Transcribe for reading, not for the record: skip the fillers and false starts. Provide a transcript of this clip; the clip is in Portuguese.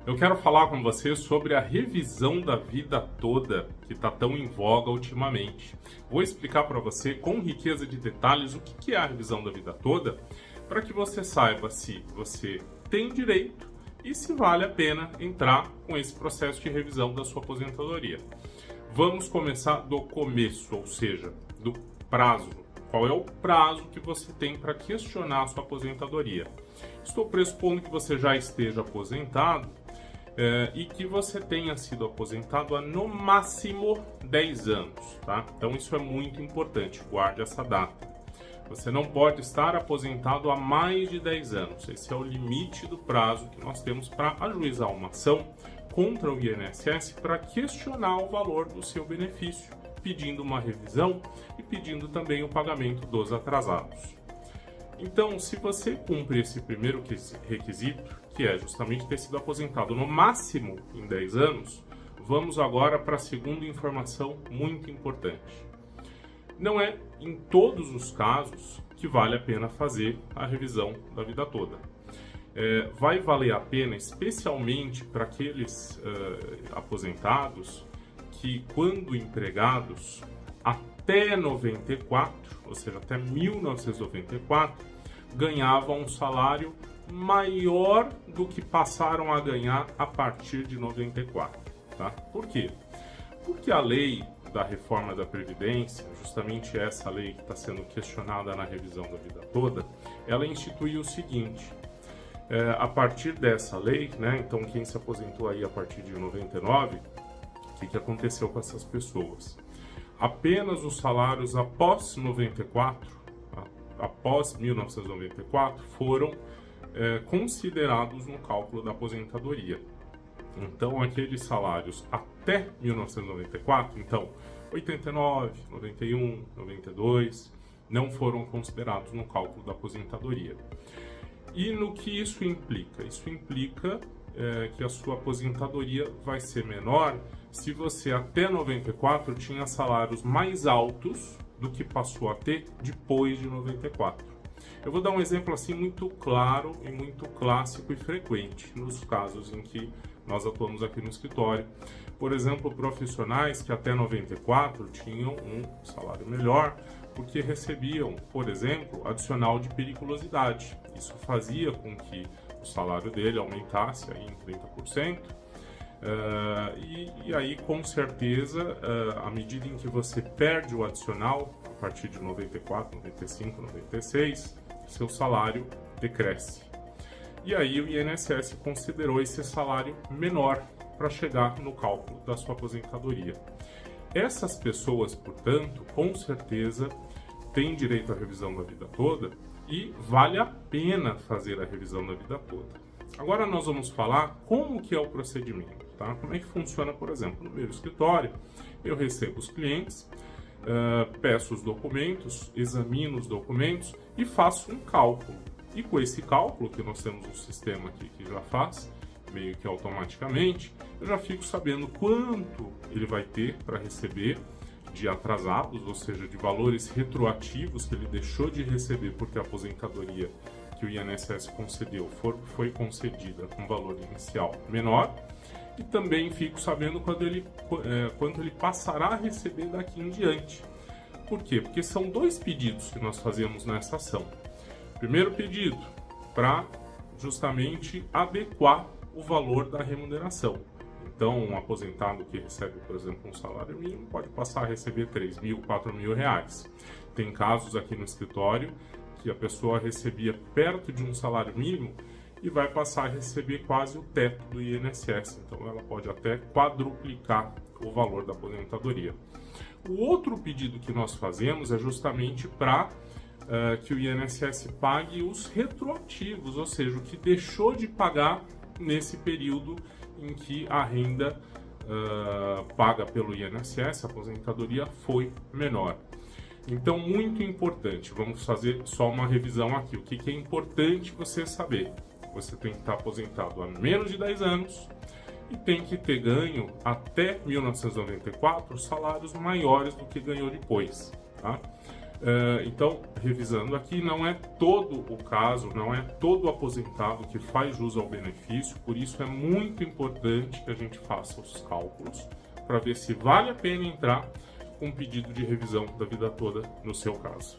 Eu quero falar com você sobre a revisão da vida toda que está tão em voga ultimamente. Vou explicar para você com riqueza de detalhes o que é a revisão da vida toda, para que você saiba se você tem direito e se vale a pena entrar com esse processo de revisão da sua aposentadoria. Vamos começar do começo, ou seja, do prazo. Qual é o prazo que você tem para questionar a sua aposentadoria? Estou pressupondo que você já esteja aposentado e que você tenha sido aposentado há no máximo 10 anos, tá? Então isso é muito importante, guarde essa data. Você não pode estar aposentado há mais de 10 anos. Esse é o limite do prazo que nós temos para ajuizar uma ação contra o INSS para questionar o valor do seu benefício, pedindo uma revisão e pedindo também o pagamento dos atrasados. Então, se você cumpre esse primeiro requisito, que é justamente ter sido aposentado no máximo em 10 anos, vamos agora para a segunda informação muito importante. Não é em todos os casos que vale a pena fazer a revisão da vida toda. Vai valer a pena especialmente para aqueles aposentados que, quando empregados, até 94, ou seja, até 1994, ganhavam um salário maior do que passaram a ganhar a partir de 94. Tá? Por quê? Porque a lei da reforma da Previdência, justamente essa lei que está sendo questionada na revisão da vida toda, ela instituiu o seguinte: a partir dessa lei, né, então quem se aposentou aí a partir de 99, o que aconteceu com essas pessoas? Apenas os salários após 94, após 1994, foram considerados no cálculo da aposentadoria. Então, aqueles salários até 1994, então 89, 91, 92, não foram considerados no cálculo da aposentadoria. E no que isso implica? Isso implica que a sua aposentadoria vai ser menor se você até 94 tinha salários mais altos do que passou a ter depois de 94. Eu vou dar um exemplo assim muito claro e muito clássico e frequente nos casos em que nós atuamos aqui no escritório. Por exemplo, profissionais que até 94 tinham um salário melhor porque recebiam, por exemplo, adicional de periculosidade. Isso fazia com que o salário dele aumentasse aí em 30%. E aí, com certeza, à medida em que você perde o adicional, a partir de 94, 95, 96, seu salário decresce. E aí o INSS considerou esse salário menor para chegar no cálculo da sua aposentadoria. Essas pessoas, portanto, com certeza têm direito à revisão da vida toda e vale a pena fazer a revisão da vida toda. Agora nós vamos falar como que é o procedimento, tá? Como é que funciona, por exemplo, no meu escritório. Eu recebo os clientes, peço os documentos, examino os documentos e faço um cálculo. E com esse cálculo, que nós temos um sistema aqui que já faz, meio que automaticamente, eu já fico sabendo quanto ele vai ter para receber de atrasados, ou seja, de valores retroativos que ele deixou de receber porque a aposentadoria que o INSS concedeu foi concedida com valor inicial menor, e também fico sabendo quanto ele passará a receber daqui em diante. Por quê? Porque são dois pedidos que nós fazemos nessa ação. Primeiro pedido, para justamente adequar o valor da remuneração. Então, um aposentado que recebe, por exemplo, um salário mínimo pode passar a receber 3 mil, 4 mil reais. Tem casos aqui no escritório que a pessoa recebia perto de um salário mínimo e vai passar a receber quase o teto do INSS. Então, ela pode até quadruplicar o valor da aposentadoria. O outro pedido que nós fazemos é justamente para que o INSS pague os retroativos, ou seja, o que deixou de pagar nesse período em que a renda paga pelo INSS, a aposentadoria, foi menor. Então, muito importante, vamos fazer só uma revisão aqui. O que é importante você saber? Você tem que estar aposentado há menos de 10 anos e tem que ter ganho até 1994 salários maiores do que ganhou depois. Tá? Então, revisando aqui, não é todo o caso, não é todo aposentado que faz jus ao benefício, por isso é muito importante que a gente faça os cálculos para ver se vale a pena entrar com um pedido de revisão da vida toda no seu caso.